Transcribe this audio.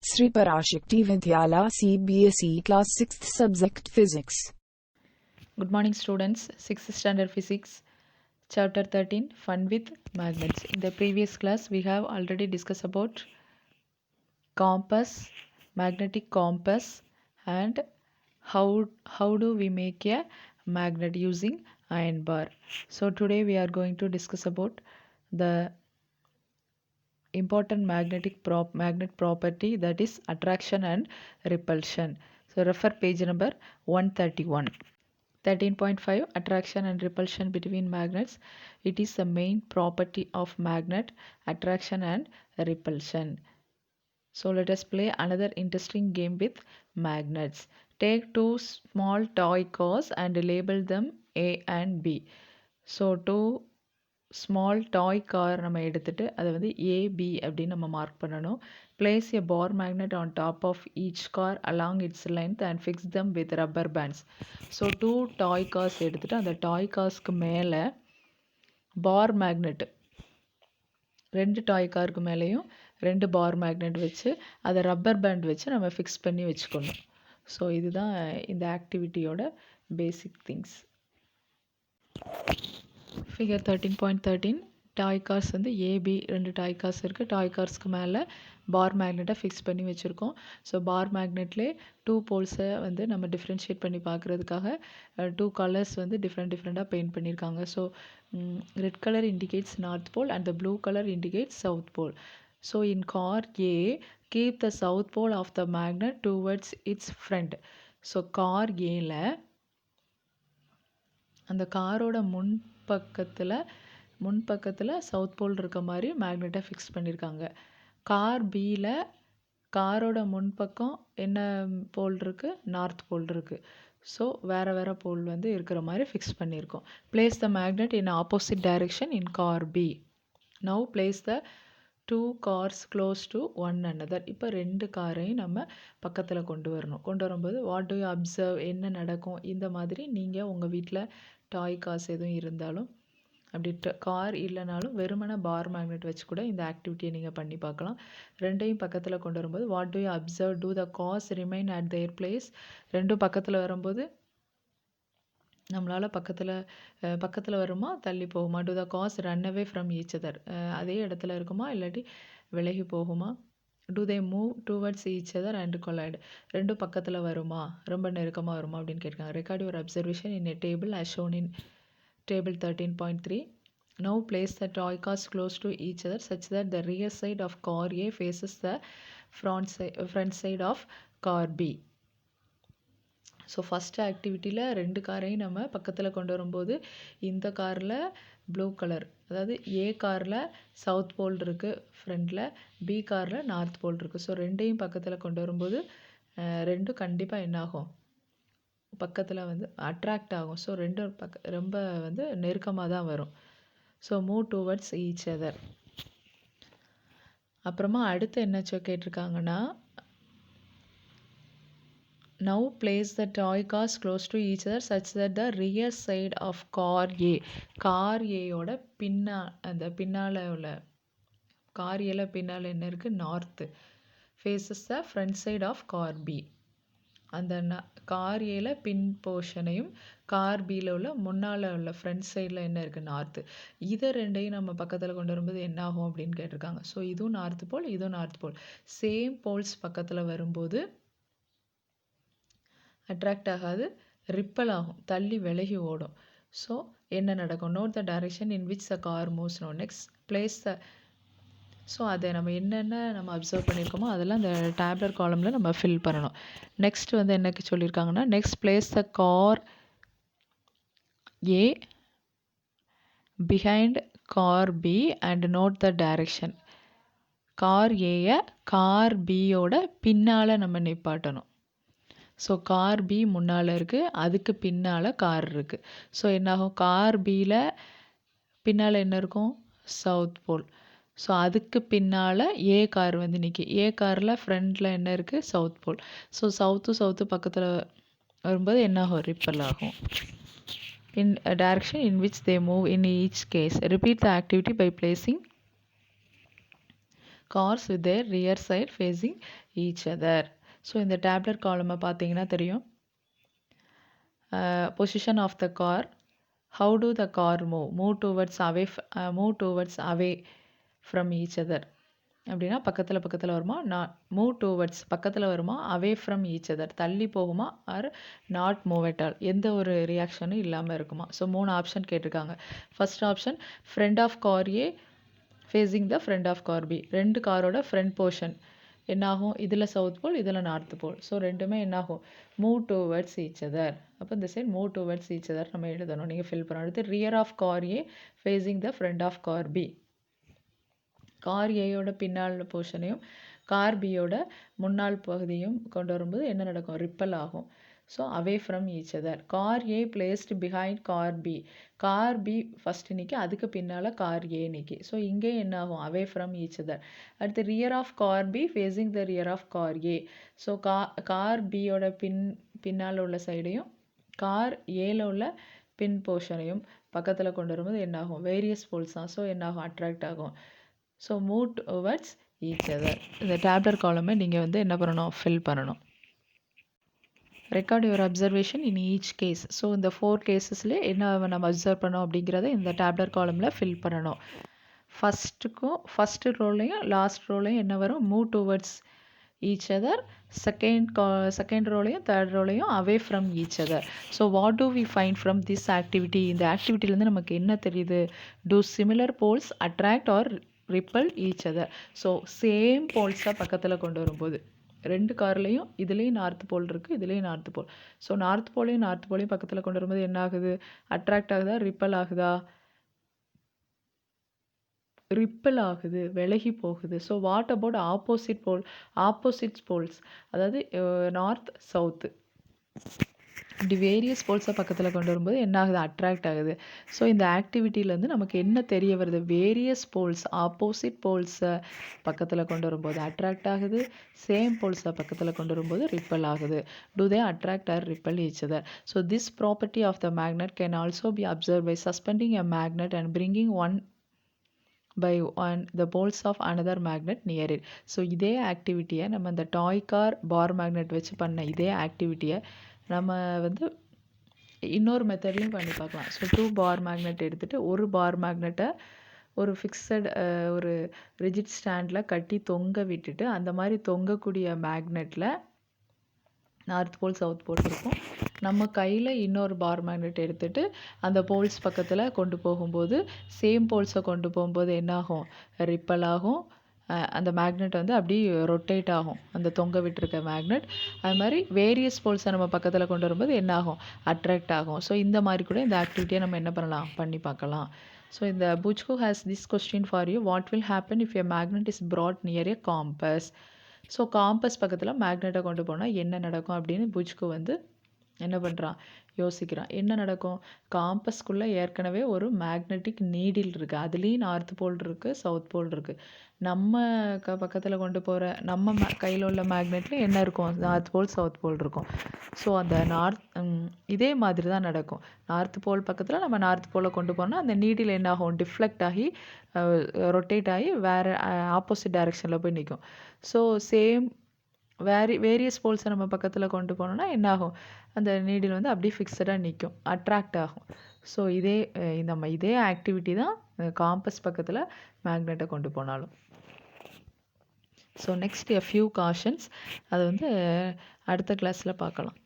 Sri Parashakti Vidyala CBSE Class 6th Subject Physics. Good morning students, 6th standard physics, chapter 13, fun with magnets. In the previous class we have already discussed about compass, magnetic compass, and how do we make a magnet using iron bar. So today we are going to discuss about the important magnet property, that is attraction and repulsion. So refer page number 131. 13.5 Attraction and repulsion between magnets. It is the main property of magnet, attraction and repulsion. So let us play another interesting game with magnets. Take two small toy cars and label them A and B. So two small toy car நம்ம எடுத்துகிட்டு அதை வந்து A B அப்படின்னு நம்ம mark பண்ணணும். Place a bar magnet on top of each car along its length and fix them with rubber bands. So two toy cars எடுத்துகிட்டு அந்த டாய் கார்ஸ்க்கு மேலே பார் மேக்னெட், ரெண்டு டாய் காருக்கு மேலேயும் ரெண்டு பார் மேக்னெட் வச்சு அதை ரப்பர் பேண்ட் வச்சு நம்ம ஃபிக்ஸ் பண்ணி வச்சுக்கணும். ஸோ இதுதான் இந்த ஆக்டிவிட்டியோட பேசிக் திங்ஸ். ஃபிகர் 13.13 டாய் கார்ஸ் வந்து ஏபி ரெண்டு டாய் கார்ஸ் இருக்குது. டாய் கார்ஸ்க்கு மேலே பார் மேக்னெட்டை ஃபிக்ஸ் பண்ணி வச்சுருக்கோம். ஸோ பார் மேக்னெட்லேயே டூ போல்ஸை வந்து நம்ம டிஃப்ரென்ஷியேட் பண்ணி பார்க்குறதுக்காக டூ கலர்ஸ் வந்து டிஃப்ரெண்ட்டாக பெயிண்ட் பண்ணியிருக்காங்க. So red colour indicates north pole and the blue colour indicates south pole. So in car A keep the south pole of the magnet towards its front. So car ஏல அந்த காரோட முன்பக்கத்தில் south pole இருக்க மாதிரி மேக்னெட்டை fix பண்ணியிருக்காங்க. Car பியில் காரோட முன்பக்கம் என்ன போல் இருக்குது? நார்த் போல் இருக்குது. ஸோ வேறு போல் வந்து இருக்கிற மாதிரி ஃபிக்ஸ் பண்ணியிருக்கோம். Place the magnet in opposite direction in car B. Now place the two cars close to one another. இப்போ ரெண்டு காரையும் நம்ம பக்கத்தில் கொண்டு வரும்போது வாட் டு யூ அப்சர்வ், என்ன நடக்கும்? இந்த மாதிரி நீங்கள் உங்கள் வீட்டில் டாய் கார்ஸ் எதுவும் இருந்தாலும், அப்படி கார் இல்லைனாலும் வெறுமன பார் மேக்னெட் வச்சு கூட இந்த ஆக்டிவிட்டியை நீங்கள் பண்ணி பார்க்கலாம். ரெண்டையும் பக்கத்தில் கொண்டு வரும்போது what do you observe, do the cars remain at their place. ரெண்டும் பக்கத்தில் வரும்போது நம்மளால் பக்கத்தில் வருமா தள்ளி போகுமா? Do the cars run away from each other, அதே இடத்துல இருக்குமா இல்லாட்டி விலகி போகுமா? Do they move towards each other and collide, ரெண்டும் பக்கத்தில் வருமா, ரொம்ப நெருக்கமாக வருமா அப்படின்னு கேட்குறாங்க. Record your observation in a table as shown in table 13.3. Now place the toy cars close to each other such that the rear side of car A faces the front side of car B. So first ஆக்டிவிட்டியில் ரெண்டு காரையும் நம்ம பக்கத்தில் கொண்டு வரும்போது இந்த காரில் blue colour, அதாவது ஏ காரில் சவுத் போல் இருக்குது ஃப்ரண்டில், பி காரில் நார்த் போல் இருக்குது. ஸோ ரெண்டையும் பக்கத்தில் கொண்டு வரும்போது ரெண்டும் கண்டிப்பாக என்னாகும்? பக்கத்தில் வந்து அட்ராக்ட் ஆகும். ஸோ ரெண்டும் ரொம்ப வந்து நெருக்கமாக தான் வரும். So move towards each other. அப்புறமா அடுத்து என்ன கேட்டிருக்காங்கன்னா, now place the toy cars close to each other such that the rear side of car A, car ஏயோட பின்னால் உள்ள கார் ஏல பின்னால் என்ன இருக்குது? North. faces the front side of car B. அந்த கார் ஏல பின் போர்ஷனையும் கார் பியில் உள்ள முன்னால் உள்ள ஃப்ரண்ட் சைடில் என்ன இருக்குது? நார்த்து. இதை ரெண்டையும் நம்ம பக்கத்தில் கொண்டு வரும்போது என்ன ஆகும் அப்படின்னு கேட்டிருக்காங்க. ஸோ இதுவும் நார்த்து போல், இதுவும் நார்த் போல், சேம் போல்ஸ் பக்கத்தில் வரும்போது அட்ராக்ட் ஆகாது, ரிப்பல் ஆகும், தள்ளி விலகி ஓடும். ஸோ என்ன நடக்கும்? Note the direction in which the car moves. Next place the, so அதை நம்ம என்னென்ன நம்ம அப்சர்வ் பண்ணியிருக்கோமோ அதெல்லாம் அந்த டேப்லர் காலமில் நம்ம ஃபில் பண்ணணும். நெக்ஸ்ட் வந்து என்ன சொல்லியிருக்காங்கன்னா, next place the car A behind car B and note the direction. Car ஏயை கார் பியோட பின்னால் நம்ம நிப்பாட்டணும். ஸோ கார் பி முன்னால் இருக்குது, அதுக்கு பின்னால் கார் இருக்குது. ஸோ என்னாகும்? கார் பியில் பின்னால் என்ன இருக்கும்? South pole. ஸோ அதுக்கு பின்னால் ஏ கார் வந்து நிற்கி, ஏ காரில் ஃப்ரண்டில் என்ன இருக்குது? South pole. ஸோ சவுத்து பக்கத்தில் வரும்போது என்னாகும்? ரிப்பல் ஆகும். In direction in which they move in each case. Repeat the activity by placing cars with their rear side facing each other. So இந்த டேப்லர் காலமை பார்த்தீங்கன்னா தெரியும். Position of the car, how do the car move towards away from each other அப்படின்னா பக்கத்தில் வருமா, move towards பக்கத்தில் வருமா, அவே from each other தள்ளி போகுமா, or not move at all எந்த ஒரு ரியாக்ஷனும் இல்லாமல் இருக்குமா. ஸோ 3 ஆப்ஷன் கேட்டிருக்காங்க. First option front of car A facing the front of car B. 2 காரோட ஃப்ரண்ட் போர்ஷன் என்னாகும், இதில் சவுத் போல் இதில் நார்த் போல். ஸோ ரெண்டுமே என்னாகும், மூவ் டுவர்ட்ஸ் ஈச் அதர். அப்போ இந்த side move towards each other நம்ம எழுதணும். நீங்கள் ஃபில் பண்ணணும். அடுத்து rear of car A facing the front of car B. Car ஏயோட பின்னால் போர்ஷனையும் கார் பியோட முன்னாள் பகுதியும் கொண்டு வரும்போது என்ன நடக்கும், ரிப்பல் ஆகும். So away from each other. Car A placed behind car B. Car B first நிற்கி அதுக்கு பின்னால் கார் ஏ நிற்கி. ஸோ இங்கே என்ன ஆகும், அவே ஃப்ரம் ஈச் அதர். அடுத்து rear of car B facing the rear of car A. So car பியோட பின்னால் உள்ள சைடையும் கார் ஏல உள்ள பின் போர்ஷனையும் பக்கத்தில் கொண்டு வரும்போது என்னாகும், வேரியஸ் போல்ஸ் தான். ஸோ என்னாகும், அட்ராக்ட் ஆகும். So move towards each other. இந்த டேப்லர் காலமை நீங்கள் என்ன பண்ணணும், ஃபில் பண்ணணும். Record your observation in each case. So இந்த 4 கேஸஸ்லேயே என்ன நம்ம அப்சர்வ் பண்ணோம் அப்படிங்கிறத இந்த டேப்லர் காலமில் ஃபில் பண்ணணும். ஃபஸ்ட்டு ரோலையும் லாஸ்ட் ரோலையும் என்ன வரும், move towards each other. Second ரோலையும் தேர்ட் ரோலையும் away from each other. So what do we find from this activity. இந்த ஆக்டிவிட்டிலேருந்து நமக்கு என்ன தெரியுது, two similar poles attract or repel each other. So same போல்ஸாக பக்கத்தில் கொண்டு வரும்போது 2 கார்லேயும் இதுலேயும் நார்த் போல் இருக்குது, இதுலேயும் நார்த் போல். ஸோ நார்த் போலையும் பக்கத்தில் கொண்டு வரும்போது என்ன ஆகுது, அட்ராக்ட் ஆகுதா, ரிப்பல் ஆகுதா, ரிப்பல் ஆகுது, விலகி போகுது. So what about opposite poles, அதாவது நார்த் சவுத்து இப்படி வேரியஸ் போல்ஸை பக்கத்தில் கொண்டு வரும்போது என்ன ஆகுது, அட்ராக்ட் ஆகுது. ஸோ இந்த ஆக்டிவிட்டியிலேருந்து நமக்கு என்ன தெரிய வருது, வேரியஸ் போல்ஸ் ஆப்போசிட் போல்ஸை பக்கத்தில் கொண்டு வரும்போது அட்ராக்ட் ஆகுது, சேம் போல்ஸை பக்கத்தில் கொண்டு வரும்போது ரிப்பல் ஆகுது. Do they attract or repel each other. So this property of the magnet can also be observe by suspending a magnet and bringing one the poles of another magnet near it. ஸோ இதே ஆக்டிவிட்டியை நம்ம இந்த டாய் car bar magnet வச்சு பண்ண இதே ஆக்டிவிட்டியை நம்ம இன்னொரு மெத்தட்லையும் பண்ணி பார்க்கலாம். ஸோ 2 பார் மேக்னெட் எடுத்துகிட்டு ஒரு பார் மேக்னெட்டை ஒரு ஃபிக்ஸட் ஒரு ரிஜிட் ஸ்டாண்டில் கட்டி தொங்க விட்டுட்டு அந்த மாதிரி தொங்கக்கூடிய மேக்னெட்டில் நார்த் போல் சவுத் போல் இருக்கும். நம்ம கையில் இன்னொரு பார் மேக்னெட் எடுத்துகிட்டு அந்த போல்ஸ் பக்கத்தில் கொண்டு போகும்போது சேம் போல்ஸை கொண்டு போகும்போது என்னாகும், ரிப்பல் ஆகும். அந்த மேக்னெட் அப்படி ரொட்டேட் ஆகும், அந்த தொங்க விட்டுருக்க மேக்னெட். அது மாதிரி வேரியஸ் போல்ஸை நம்ம பக்கத்தில் கொண்டு வரும்போது என்னாகும், அட்ராக்ட் ஆகும். ஸோ இந்த மாதிரி கூட இந்த ஆக்டிவிட்டியை நம்ம என்ன பண்ணலாம், பண்ணி பார்க்கலாம். ஸோ இந்த புச்கோ has this question for you. What will happen if a magnet is brought near a compass. So compass பக்கத்தில் மேக்னெட்டை கொண்டு போனால் என்ன நடக்கும் அப்படின்னு புச்கோ என்ன பண்ணுறான், யோசிக்கிறான். என்ன நடக்கும், காம்பஸ்குள்ளே ஏற்கனவே ஒரு மேக்னெட்டிக் நீடில் இருக்குது, அதுலேயும் நார்த் போல் இருக்குது, சவுத் போல் இருக்குது. நம்ம பக்கத்தில் கொண்டு போகிற நம்ம கையில் உள்ள மேக்னெட்டில் என்ன இருக்கும், நார்த் போல் சவுத் போல் இருக்கும். ஸோ அந்த இதே மாதிரி தான் நடக்கும். நார்த் போல் பக்கத்தில் நம்ம நார்த் போலை கொண்டு போனால் அந்த நீடில் என்ன ஆகும், டிஃப்ளெக்ட் ஆகி ரொட்டேட் ஆகி வேறு ஆப்போசிட் டைரெக்ஷனில் போய் நிற்கும். ஸோ சேம் வேரியஸ் போல்ஸை நம்ம பக்கத்தில் கொண்டு போனோம்னா என்னாகும், அந்த நீடில் அப்படியே ஃபிக்ஸடாக நிற்கும், அட்ராக்ட் ஆகும். ஸோ நம்ம இதே ஆக்டிவிட்டி தான் காம்பஸ் பக்கத்தில் மேக்னெட்டை கொண்டு போனாலும். So next a few cautions, அது அடுத்த கிளாஸில் பார்க்கலாம்.